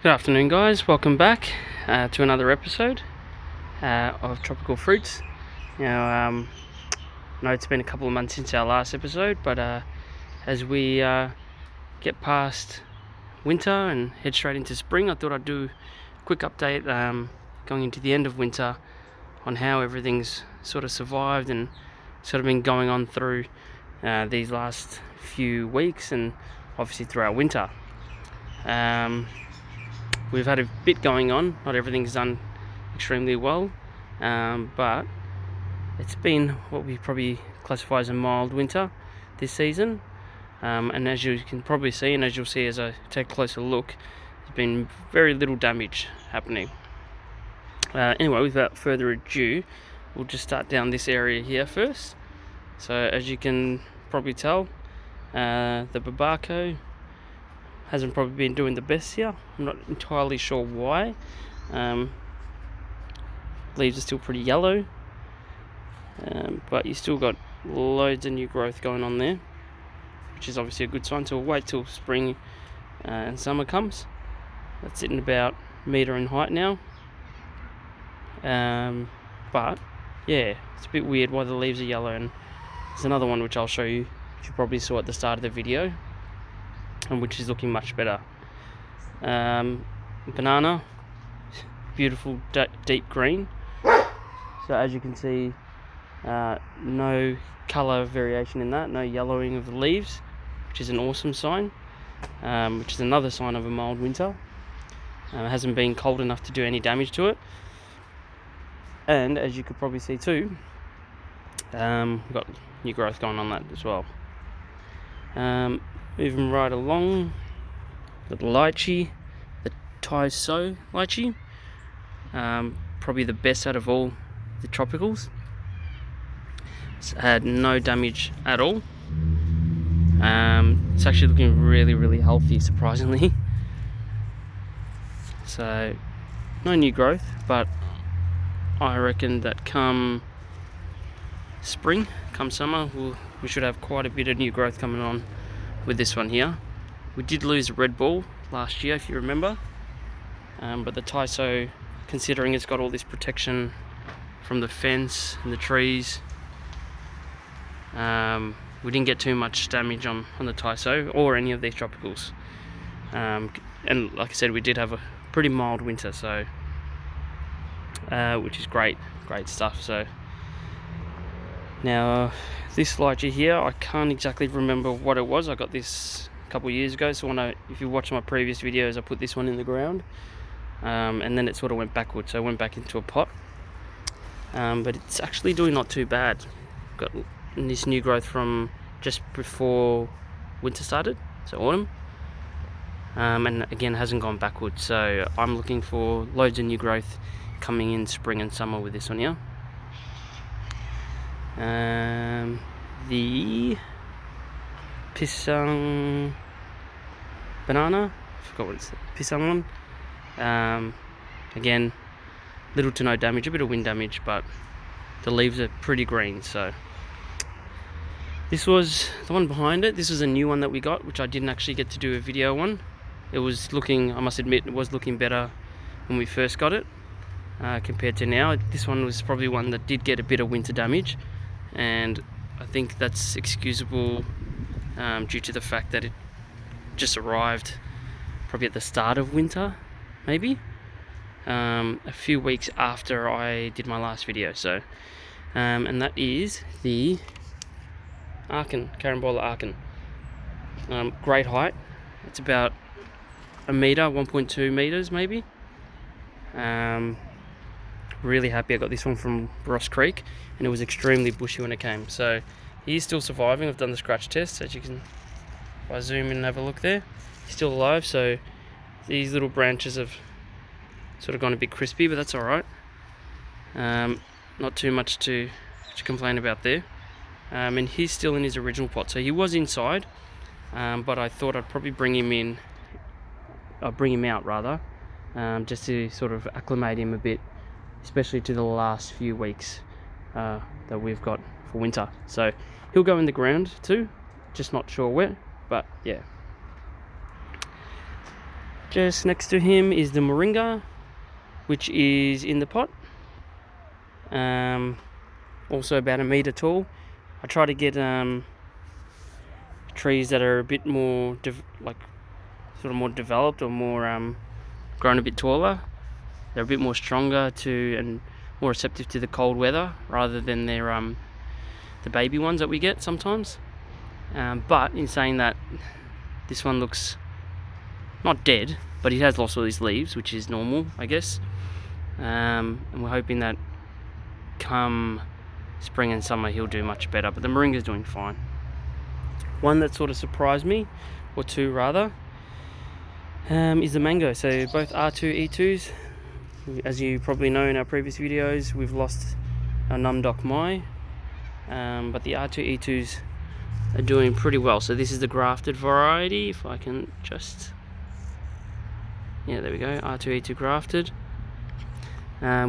Good afternoon, guys. Welcome back to another episode of Tropical Fruits. Now, I know it's been a couple of months since our last episode, but as we get past winter and head straight into spring, I thought I'd do a quick update going into the end of winter on how everything's sort of survived and sort of been going on through these last few weeks and obviously throughout winter. We've had a bit going on, not everything's done extremely well, but it's been what we probably classify as a mild winter this season, and as you can probably see, and as you'll see as I take a closer look, there's been very little damage happening. Anyway, without further ado, we'll just start down this area here first. So as you can probably tell, the Avocado hasn't probably been doing the best here. I'm not entirely sure why. Leaves are still pretty yellow, but you still got loads of new growth going on there, which is obviously a good sign. So we'll wait till spring and summer comes. That's sitting about a metre in height now. But yeah, it's a bit weird why the leaves are yellow. And there's another one which I'll show you, which you probably saw at the start of the video, and which is looking much better. Banana, beautiful deep green. So as you can see, no colour variation in that, no yellowing of the leaves, which is an awesome sign, which is another sign of a mild winter. It hasn't been cold enough to do any damage to it. And as you could probably see too, we've got new growth going on that as well. Moving right along, the lychee, the Thai So lychee, probably the best out of all the tropicals. It's had no damage at all. It's actually looking really healthy, surprisingly. So no new growth, but I reckon that come spring, come summer, we should have quite a bit of new growth coming on with this one here. We did lose a red ball last year, if you remember, but the Thai So, considering it's got all this protection from the fence and the trees, we didn't get too much damage on the Thai So or any of these tropicals, and like I said, we did have a pretty mild winter, so which is great stuff. So now this lychee here, I can't exactly remember what it was. I got this a couple of years ago, so if you watch my previous videos, I put this one in the ground, and then it sort of went backwards, so I went back into a pot, but it's actually doing not too bad. Got this new growth from just before winter started, so autumn, and again hasn't gone backwards, so I'm looking for loads of new growth coming in spring and summer with this one here. The pisang banana, I forgot what it's, pisang one. Again, little to no damage, a bit of wind damage, but the leaves are pretty green. So this was the one behind it. This was a new one that we got, which I didn't actually get to do a video on. It was looking, I must admit, it was looking better when we first got it compared to now. This one was probably one that did get a bit of winter damage, and I think that's excusable due to the fact that it just arrived probably at the start of winter, maybe a few weeks after I did my last video. So and that is the Carambola Arkan. Great height, it's about a metre, 1.2 metres maybe. Really happy I got this one from Ross Creek, and it was extremely bushy when it came. So he's still surviving. I've done the scratch test, as you can, if I zoom in and have a look there, he's still alive. So these little branches have sort of gone a bit crispy, but that's alright. Not too much to complain about there. And he's still in his original pot, so he was inside, but I thought I'd probably bring him out rather, just to sort of acclimate him a bit, especially to the last few weeks that we've got for winter. So he'll go in the ground too, just not sure where, but yeah. Just next to him is the Moringa, which is in the pot. Also about 1 meter tall. I try to get trees that are a bit more more developed, or more grown a bit taller. They're a bit more stronger and more receptive to the cold weather, rather than the baby ones that we get sometimes. But in saying that, this one looks not dead, but he has lost all his leaves, which is normal, I guess. And we're hoping that come spring and summer he'll do much better, but the Moringa's doing fine. One that sort of surprised me, or two rather, is the mango. So both R2 E2s, as you probably know in our previous videos, we've lost our Numdoc Mai, but the R2 E2s are doing pretty well. So this is the grafted variety, if I can just, yeah, there we go, R2 E2 grafted,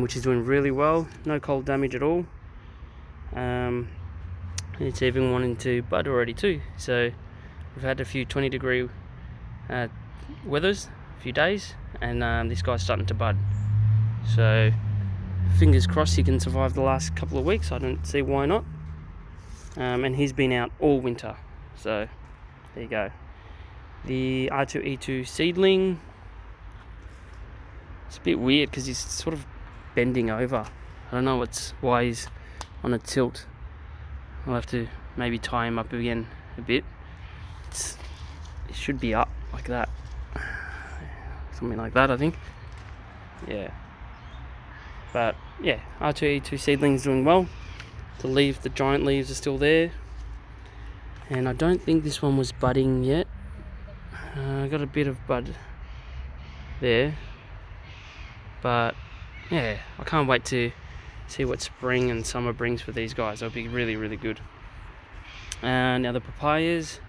which is doing really well, no cold damage at all. It's even wanting to bud already too. So we've had a few 20-degree weathers, a few days, and this guy's starting to bud. So fingers crossed he can survive the last couple of weeks. I don't see why not. And he's been out all winter. So there you go. The R2E2 seedling, it's a bit weird because he's sort of bending over. I don't know why he's on a tilt. I'll have to maybe tie him up again a bit. It should be up like that, something like that, I think. Yeah, but yeah, R2E2 seedling's doing well. The giant leaves are still there, and I don't think this one was budding yet. I got a bit of bud there, but yeah, I can't wait to see what spring and summer brings for these guys. They'll be really, really good. Now the papayas,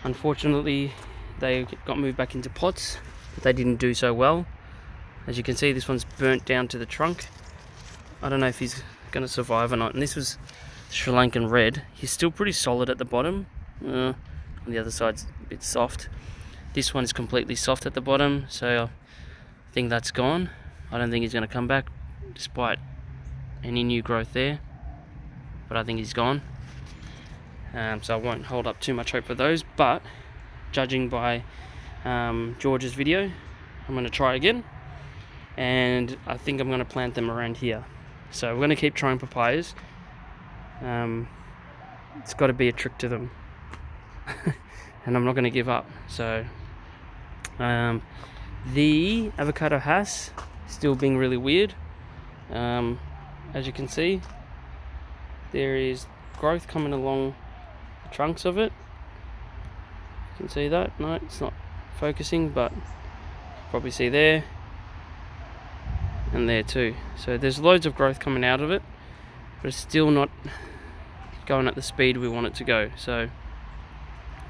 unfortunately, they got moved back into pots, but they didn't do so well. As you can see, this one's burnt down to the trunk. I don't know if he's going to survive or not. And this was Sri Lankan red. He's still pretty solid at the bottom. On the other side's a bit soft. This one is completely soft at the bottom, so I think that's gone. I don't think he's going to come back, despite any new growth there, but I think he's gone. So I won't hold up too much hope for those, but judging by George's video, I'm going to try again, and I think I'm going to plant them around here. So we're going to keep trying papayas. It's got to be a trick to them. And I'm not going to give up. So the avocado has still being really weird. As you can see, there is growth coming along the trunks of it. You can see that. No, it's not focusing, but you can probably see there and there too. So there's loads of growth coming out of it, but it's still not going at the speed we want it to go. So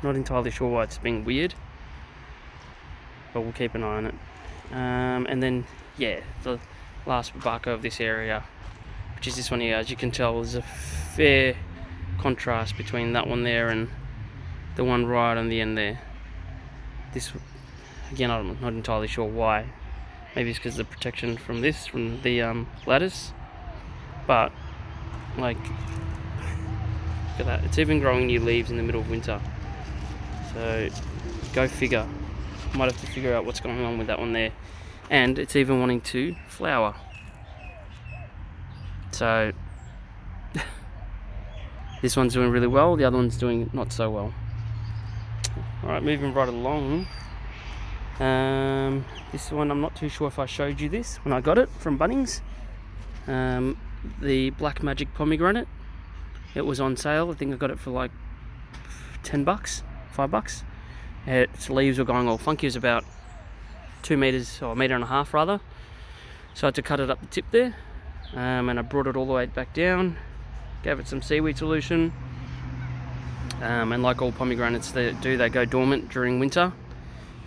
not entirely sure why it's being weird, but we'll keep an eye on it. And then yeah, the last barco of this area, which is this one here. As you can tell, there's a fair contrast between that one there and the one right on the end there. This, again, I'm not entirely sure why. Maybe it's because of the protection from the lattice. But like, look at that. It's even growing new leaves in the middle of winter. So go figure. Might have to figure out what's going on with that one there. And it's even wanting to flower. So this one's doing really well, the other one's doing not so well. Alright, moving right along. This one, I'm not too sure if I showed you this when I got it from Bunnings. The Black Magic Pomegranate. It was on sale. I think I got it for like $10, $5. Its leaves were going all funky. It was about 2 meters, or 1.5 meters rather. So I had to cut it up the tip there. And I brought it all the way back down, gave it some seaweed solution, and like all pomegranates they go dormant during winter,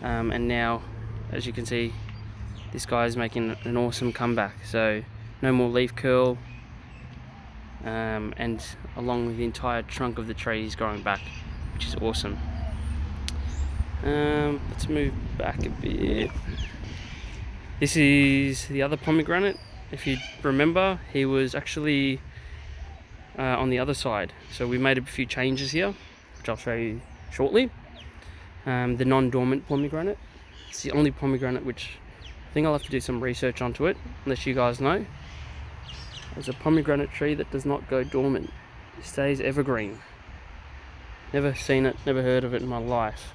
and now, as you can see, this guy is making an awesome comeback. So no more leaf curl, and along with the entire trunk of the tree is growing back, which is awesome. Let's move back a bit. This is the other pomegranate. If you remember, he was actually on the other side. So we made a few changes here, which I'll show you shortly. The non-dormant pomegranate. It's the only pomegranate which I think I'll have to do some research onto it, unless you guys know. There's a pomegranate tree that does not go dormant. It stays evergreen. Never seen it, never heard of it in my life.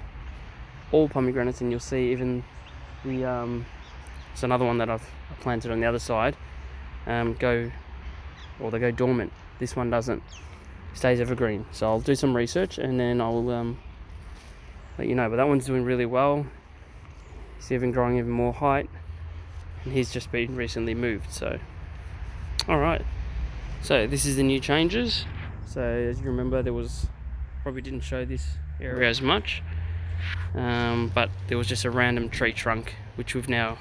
All pomegranates, and you'll see even the it's another one that I've planted on the other side, they go dormant. This one doesn't. It stays evergreen. So I'll do some research and then I'll let you know. But that one's doing really well. It's even growing even more height, and he's just been recently moved. So alright, so this is the new changes. So as you remember, probably didn't show this area as much, but there was just a random tree trunk which we've now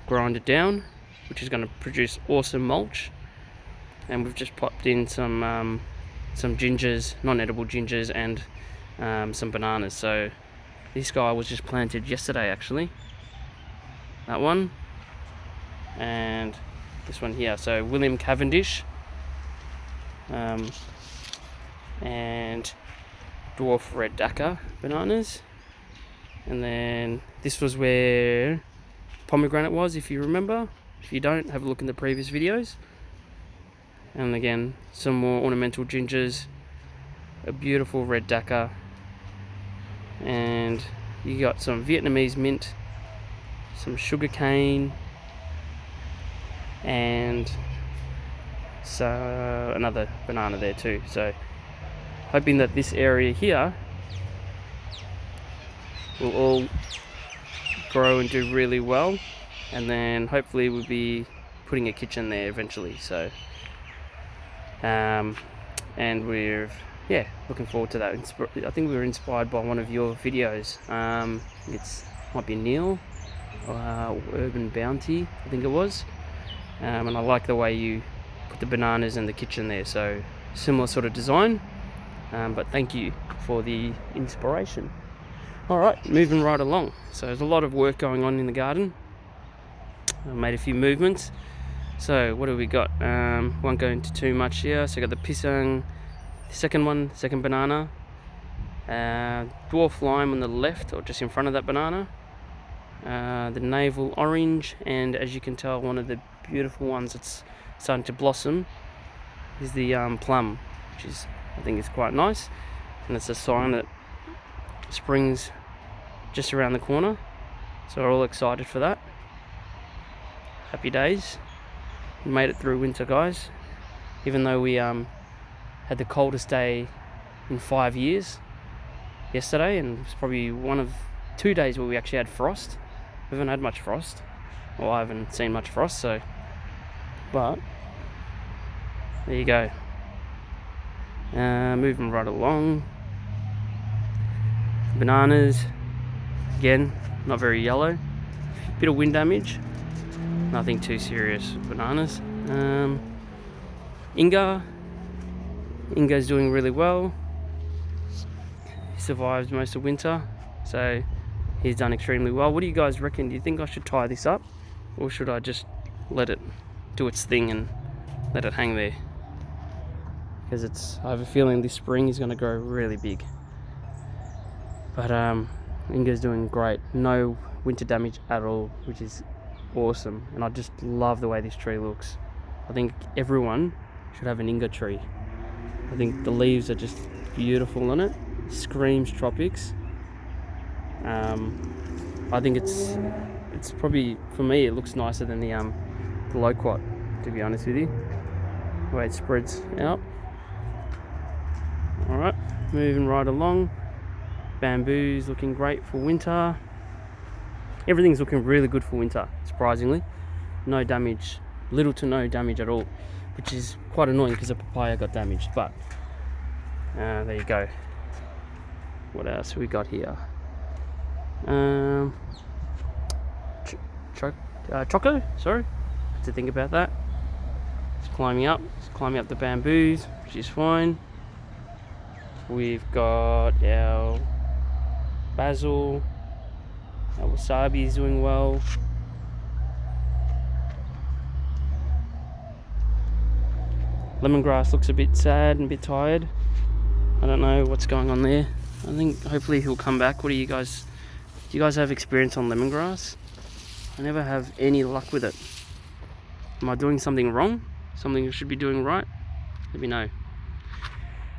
grinded down, which is going to produce awesome mulch. And we've just popped in some gingers, non-edible gingers, and some bananas. So this guy was just planted yesterday, actually. That one, and this one here. So William Cavendish, and dwarf red Dhaka bananas. And then this was where pomegranate was, if you remember. If you don't, have a look in the previous videos. And again, some more ornamental gingers, a beautiful red Dhaka, and you got some Vietnamese mint, some sugar cane, and so another banana there too. So hoping that this area here will all grow and do really well, and then hopefully we'll be putting a kitchen there eventually. So and we're looking forward to that. I think we were inspired by one of your videos. Might be Neil, Urban Bounty, I think it was. And I like the way you put the bananas in the kitchen there. So similar sort of design. But thank you for the inspiration. All right, moving right along. So there's a lot of work going on in the garden. I made a few movements. So what do we got? Won't go into too much here. So I got the pisang, the second banana, dwarf lime on the left, or just in front of that banana, the navel orange, and as you can tell, one of the beautiful ones that's starting to blossom is the plum, which I think is quite nice, and it's a sign that spring's just around the corner. So we're all excited for that. Happy days. We made it through winter, guys, even though we had the coldest day in 5 years yesterday, and it was probably one of 2 days where we actually had frost. We haven't had much frost, or I haven't seen much frost, so, but there you go. Moving right along. Bananas, again, not very yellow. Bit of wind damage, nothing too serious. Bananas. Inga's doing really well. He survived most of winter, so he's done extremely well. What do you guys reckon? Do you think I should tie this up, or should I just let it do its thing and let it hang there? Because I have a feeling this spring is going to grow really big. But Inga's doing great. No winter damage at all, which is awesome. And I just love the way this tree looks. I think everyone should have an Inga tree. I think the leaves are just beautiful on it. Screams tropics. I think it's probably, for me, it looks nicer than the loquat, to be honest with you. The way it spreads out. Alright, moving right along. Bamboo's looking great for winter. Everything's looking really good for winter, surprisingly. No damage, little to no damage at all, which is quite annoying because the papaya got damaged, but there you go. What else we got here? Choco, sorry, have to think about that. It's climbing up the bamboos, which is fine. We've got our basil, Our wasabi is doing well. Lemongrass looks a bit sad and a bit tired. I don't know what's going on there. I think hopefully he'll come back. Do you guys have experience on lemongrass? I never have any luck with it. Am I doing something wrong? Something I should be doing right? Let me know.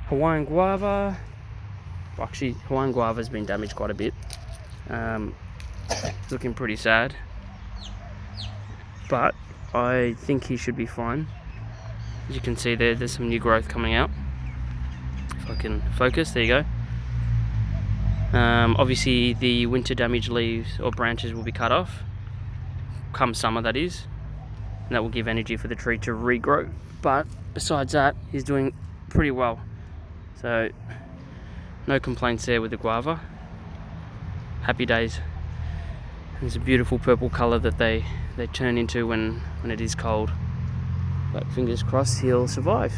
Hawaiian guava. Well, actually, Hawaiian guava has been damaged quite a bit. Looking pretty sad. But I think he should be fine. As you can see there's some new growth coming out. If I can focus, there you go. Obviously the winter damaged leaves or branches will be cut off. Come summer, that is. And that will give energy for the tree to regrow. But besides that, he's doing pretty well. So no complaints there with the guava. Happy days. And it's a beautiful purple colour that they turn into when it is cold. But fingers crossed he'll survive.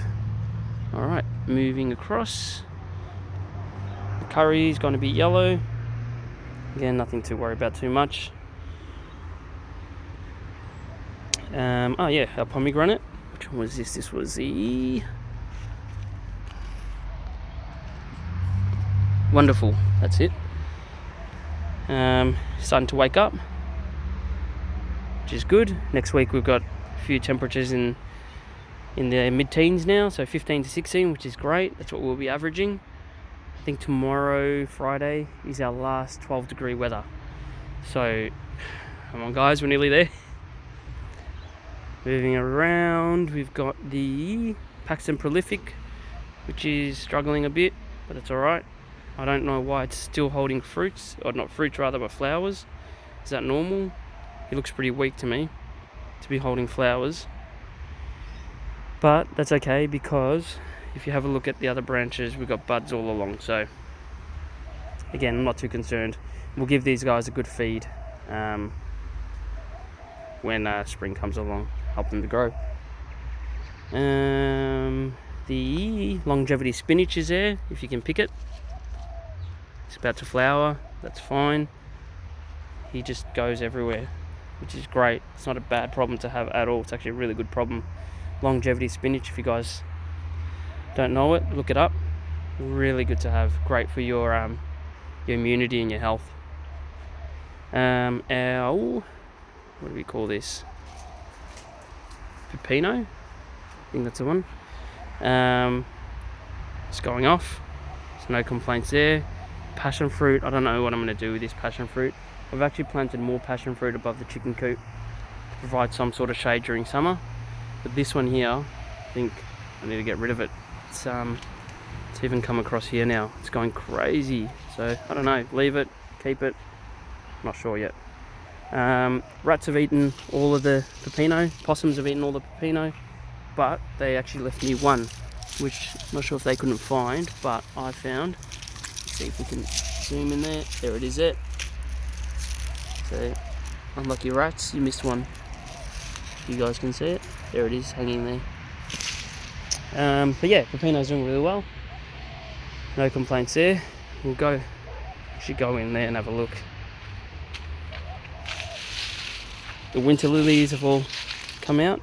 Alright, moving across. The curry is going to be yellow. Again, nothing to worry about too much. Oh yeah, our pomegranate. Which one was this? This was the... Wonderful, that's it. Starting to wake up, which is good. Next week we've got a few temperatures in the mid-teens now, so 15 to 16, which is great. That's what we'll be averaging. I think tomorrow, Friday, is our last 12-degree weather. So, come on guys, we're nearly there. Moving around, we've got the Paxton Prolific, which is struggling a bit, but it's alright. I don't know why it's still holding fruits, or not fruits rather, but flowers. Is that normal? It looks pretty weak to me, to be holding flowers. But that's okay, because if you have a look at the other branches, we've got buds all along. So again, I'm not too concerned. We'll give these guys a good feed when spring comes along, help them to grow. The longevity spinach is there, if you can pick it. It's about to flower, that's fine. He just goes everywhere, which is great. It's not a bad problem to have at all. It's actually a really good problem. Longevity spinach, if you guys don't know it, look it up. Really good to have. Great for your immunity and your health. Our, what do we call this? Pepino? I think that's the one. It's going off, so no complaints there. Passion fruit, I don't know what I'm going to do with this passion fruit. I've actually planted more passion fruit above the chicken coop to provide some sort of shade during summer. But this one here, I think I need to get rid of it. It's even come across here now. It's going crazy. So I don't know, leave it, keep it, not sure yet. Rats have eaten all of the pepino, possums have eaten all the pepino, but they actually left me one, which I'm not sure if they couldn't find, but I found. Let's see if we can zoom in there. There it is there. So, unlucky rats, you missed one. You guys can see it. There it is, hanging there. But yeah, pepino's doing really well. No complaints there. We'll go. Should go in there and have a look. The winter lilies have all come out.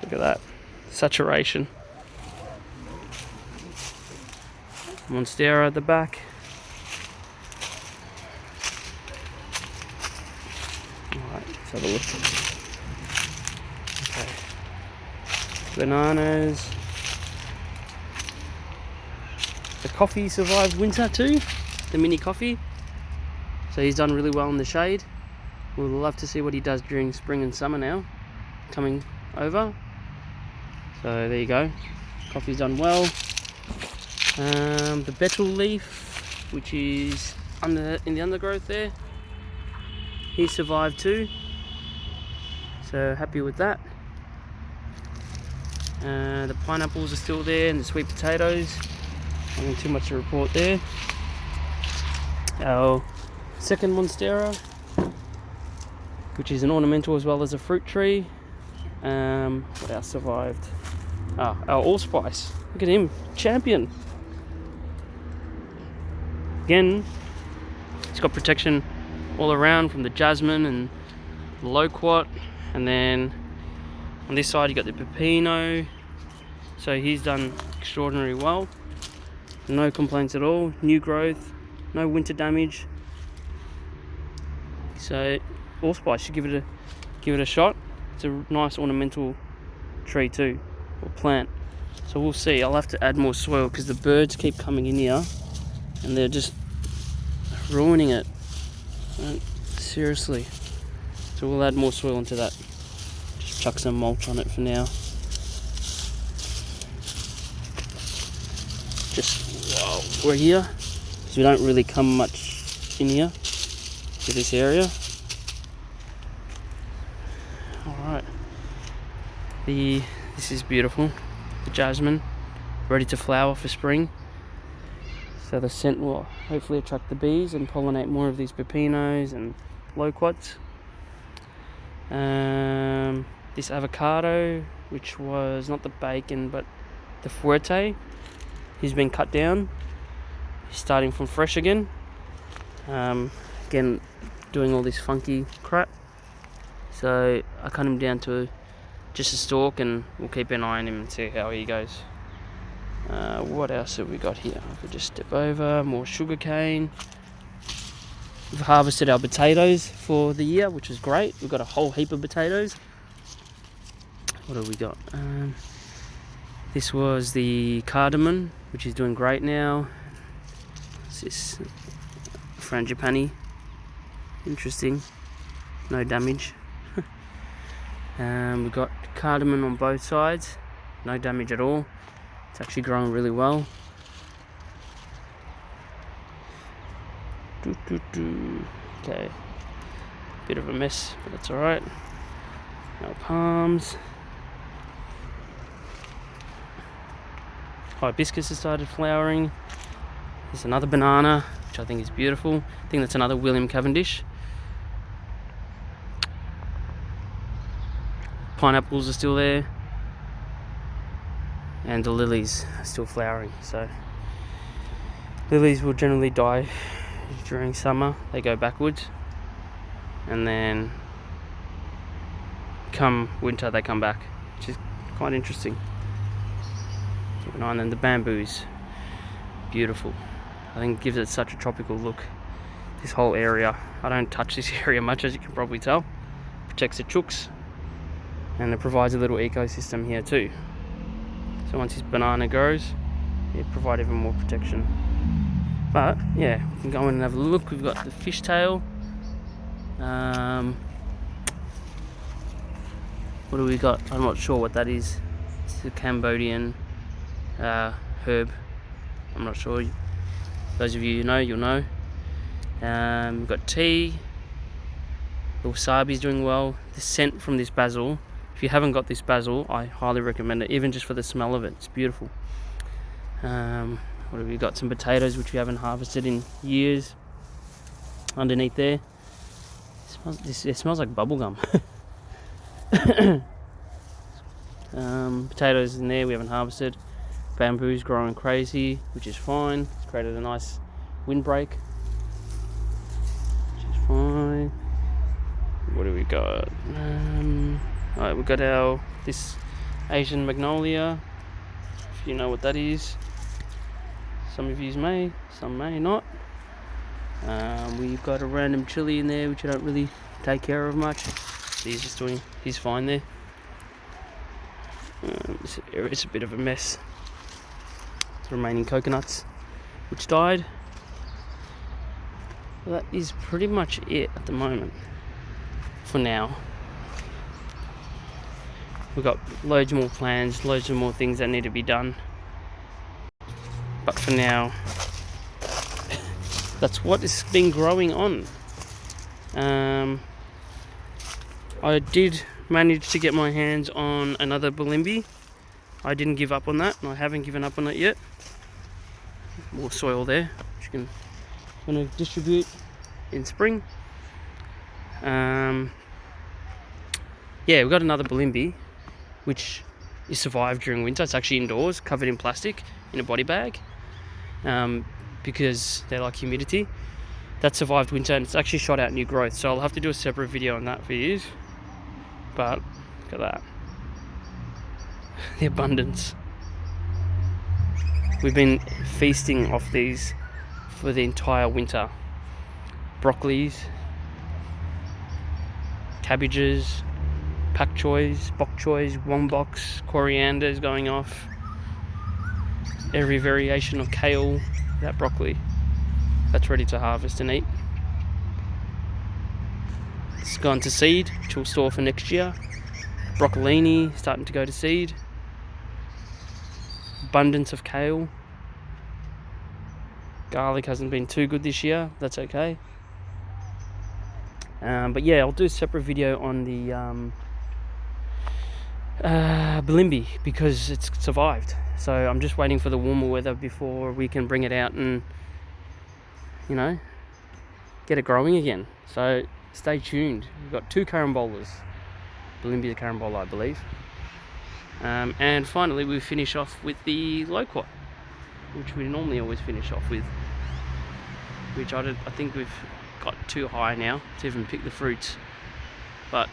Look at that saturation. Monstera at the back. Alright, let's have a look. Okay. Bananas. The coffee survived winter too. The mini coffee. So he's done really well in the shade. We'll love to see what he does during spring and summer now. Coming over. So there you go. Coffee's done well. The betel leaf, which is in the undergrowth there, he survived too. So happy with that. The pineapples are still there and the sweet potatoes. Nothing too much to report there. Our second monstera, which is an ornamental as well as a fruit tree. What else survived? Our allspice. Look at him, champion. Again, it's got protection all around, from the jasmine and the loquat. And then on this side you got the pepino, so he's done extraordinarily well. No complaints at all, new growth, no winter damage. So allspice, should give it a shot. It's a nice ornamental tree too, or plant. So we'll see. I'll have to add more soil because the birds keep coming in here and they're just ruining it. Seriously. So we'll add more soil into that. Just chuck some mulch on it for now. Just while we're here, because we don't really come much in here to this area. Alright. This is beautiful. The jasmine, ready to flower for spring. So the scent will hopefully attract the bees and pollinate more of these pepinos and loquats. This avocado, which was not the bacon but the fuerte, he's been cut down. He's starting from fresh again. Again, doing all this funky crap. So I cut him down to just a stalk, and we'll keep an eye on him and see how he goes. What else have we got here? If we just step over, more sugarcane. We've harvested our potatoes for the year, which is great. We've got a whole heap of potatoes. What have we got? This was the cardamom, which is doing great now. It's this frangipani. Interesting. No damage. We've got cardamom on both sides. No damage at all. It's actually growing really well. Okay, bit of a mess, but that's alright. Our palms. Hibiscus has started flowering. There's another banana, which I think is beautiful. I think that's another William Cavendish. Pineapples are still there. And the lilies are still flowering. So lilies will generally die during summer. They go backwards, and then come winter they come back, which is quite interesting. Keep an eye on them. The bamboos, beautiful. I think it gives it such a tropical look. This whole area, I don't touch this area much, as you can probably tell. Protects the chooks, and it provides a little ecosystem here too. So once this banana grows, it provides even more protection. But yeah, we can go in and have a look. We've got the fishtail. What do we got? I'm not sure what that is. It's a Cambodian herb. I'm not sure. Those of you who know, you'll know. We've got tea. The wasabi is doing well. The scent from this basil. If you haven't got this basil, I highly recommend it, even just for the smell of it. It's beautiful. What have we got? Some potatoes, which we haven't harvested in years. Underneath there. It smells like bubblegum. Potatoes in there we haven't harvested. Bamboo's growing crazy, which is fine. It's created a nice windbreak, which is fine. What do we got? Alright, we've got this Asian magnolia, if you know what that is. Some of you may, some may not. We've got a random chili in there, which I don't really take care of much. He's fine there. This area's a bit of a mess. The remaining coconuts, which died. Well, that is pretty much it at the moment, for now. We've got loads more plans, loads of more things that need to be done. But for now, that's what has been growing on. I did manage to get my hands on another Bulimbi. I didn't give up on that, and I haven't given up on it yet. More soil there, which I'm going to distribute in spring. Yeah, we've got another Bulimbi, which is survived during winter. It's actually indoors, covered in plastic in a body bag, because they like humidity. that survived winter, and it's actually shot out new growth, so I'll have to do a separate video on that for you. But look at that, the abundance. We've been feasting off these for the entire winter. Broccolis, cabbages, pak choys, bok choys, womboks, coriander is going off. Every variation of kale, that broccoli, that's ready to harvest and eat. It's gone to seed, which we'll store for next year. Broccolini starting to go to seed. Abundance of kale. Garlic hasn't been too good this year, that's okay. But yeah, I'll do a separate video on the Balimbi, because it's survived. So I'm just waiting for the warmer weather before we can bring it out and, you know, get it growing again. So stay tuned. We've got 2 carambolas. Balimbi is a carambola, I believe. And finally we finish off with the loquat, which we normally always finish off with, which I think we've got too high now to even pick the fruits. But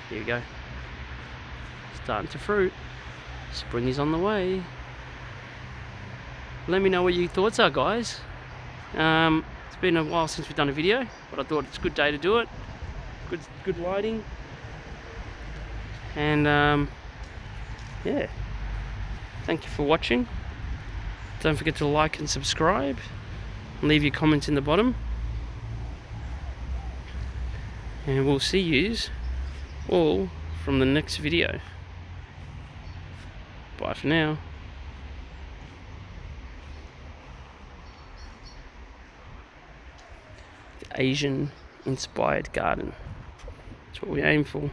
here you go. Starting to fruit. Spring is on the way. Let me know what your thoughts are, guys. It's been a while since we've done a video, but I thought it's a good day to do it. Good lighting. And yeah, thank you for watching. Don't forget to like and subscribe. Leave your comments in the bottom. And we'll see yous all from the next video. Bye for now. The Asian inspired garden. That's what we aim for.